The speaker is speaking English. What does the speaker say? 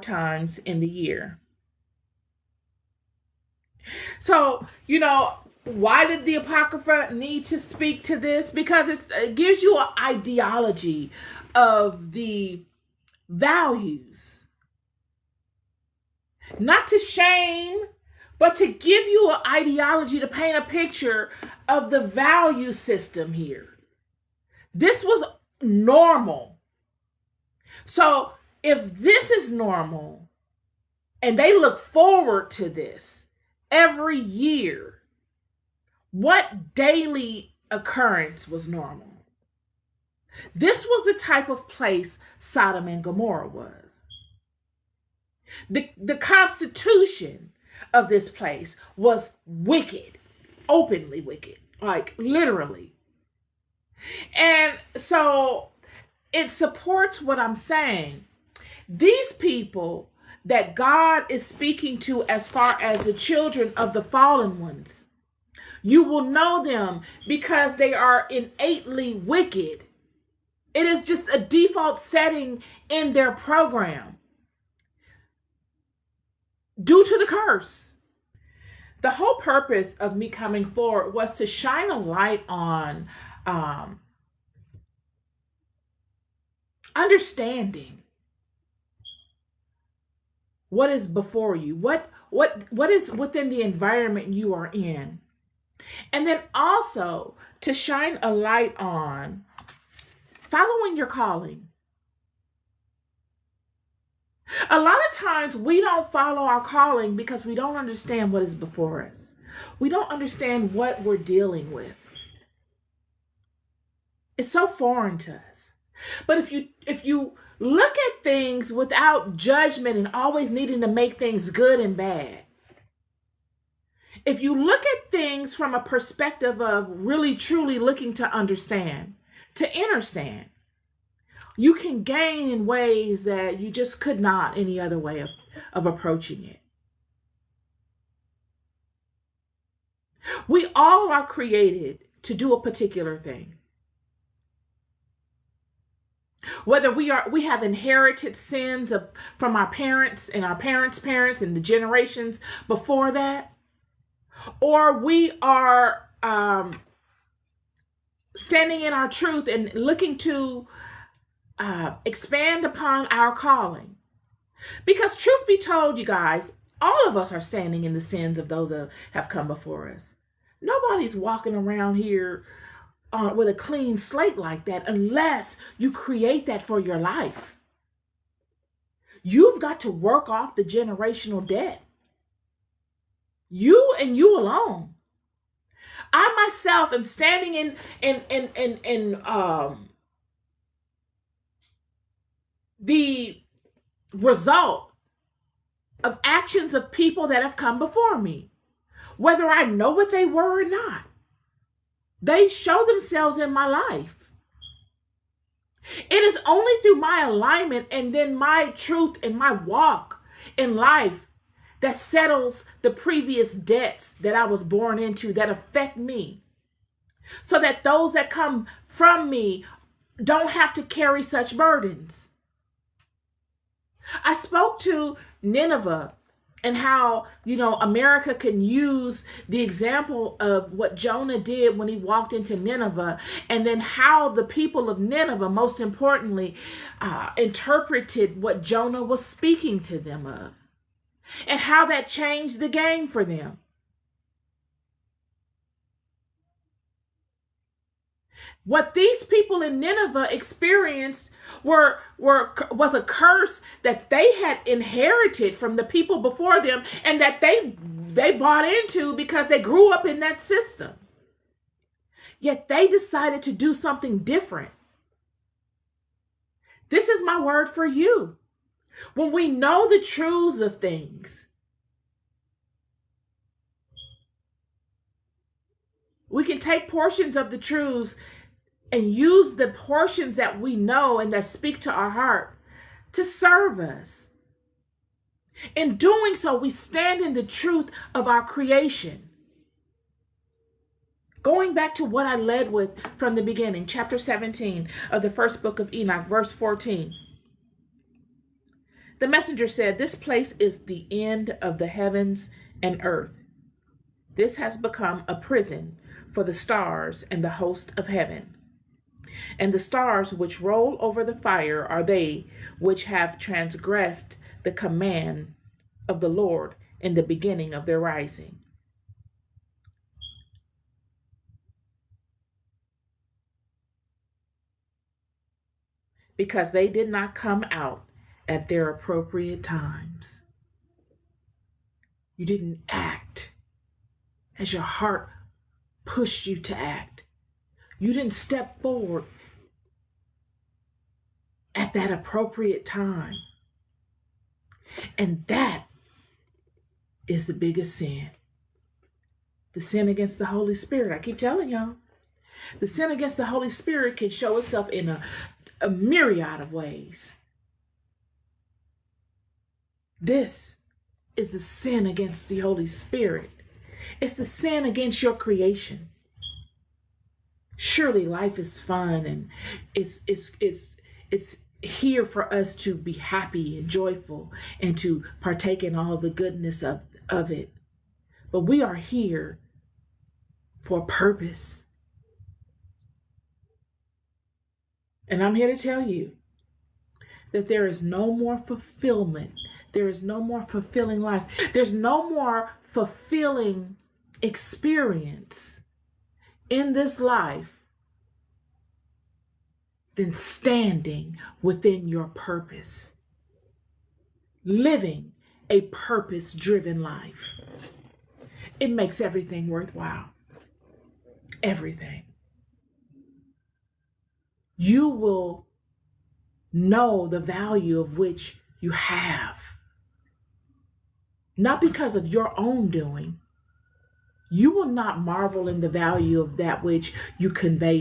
times in the year. So, why did the Apocrypha need to speak to this? Because it gives you an ideology of the values. Not to shame, but to give you an ideology, to paint a picture of the value system here. This was normal. So if this is normal, and they look forward to this every year, what daily occurrence was normal? This was the type of place Sodom and Gomorrah was. The constitution of this place was wicked, openly wicked, like literally. And so it supports what I'm saying. These people that God is speaking to as far as the children of the fallen ones, you will know them because they are innately wicked. It is just a default setting in their program due to the curse. The whole purpose of me coming forward was to shine a light on understanding what is before you, what is within the environment you are in. And then also to shine a light on following your calling. A lot of times we don't follow our calling because we don't understand what is before us. We don't understand what we're dealing with. It's so foreign to us. But if you look at things without judgment and always needing to make things good and bad, if you look at things from a perspective of really truly looking to understand, to understand, you can gain in ways that you just could not any other way of approaching it. We all are created to do a particular thing. Whether we have inherited sins from our parents and our parents' parents and the generations before that, or we are standing in our truth and looking to expand upon our calling. Because truth be told, you guys, all of us are standing in the sins of those that have come before us. Nobody's walking around here with a clean slate like that unless you create that for your life. You've got to work off the generational debt. You and you alone. I myself am standing in the result of actions of people that have come before me, whether I know what they were or not. They show themselves in my life. It is only through my alignment and then my truth and my walk in life that settles the previous debts that I was born into that affect me, so that those that come from me don't have to carry such burdens. I spoke to Nineveh and how, America can use the example of what Jonah did when he walked into Nineveh, and then how the people of Nineveh, most importantly, interpreted what Jonah was speaking to them of, and how that changed the game for them. What these people in Nineveh experienced was a curse that they had inherited from the people before them, and that they bought into because they grew up in that system. Yet they decided to do something different. This is my word for you. When we know the truths of things, we can take portions of the truths and use the portions that we know and that speak to our heart to serve us. In doing so, we stand in the truth of our creation. Going back to what I led with from the beginning, chapter 17 of the first book of Enoch, verse 14. The messenger said, "This place is the end of the heavens and earth. This has become a prison for the stars and the host of heaven. And the stars which roll over the fire are they which have transgressed the command of the Lord in the beginning of their rising." Because they did not come out at their appropriate times. You didn't act as your heart pushed you to act. You didn't step forward at that appropriate time. And that is the biggest sin. The sin against the Holy Spirit. I keep telling y'all. The sin against the Holy Spirit can show itself in a myriad of ways. This is the sin against the Holy Spirit. It's the sin against your creation. Surely life is fun and it's here for us to be happy and joyful and to partake in all the goodness of it. But we are here for a purpose. And I'm here to tell you that there is no more fulfillment. There is no more fulfilling life. There's no more fulfilling experience in this life than standing within your purpose, living a purpose-driven life. It makes everything worthwhile. Everything. You will know the value of which you have. Not because of your own doing. You will not marvel in the value of that which you convey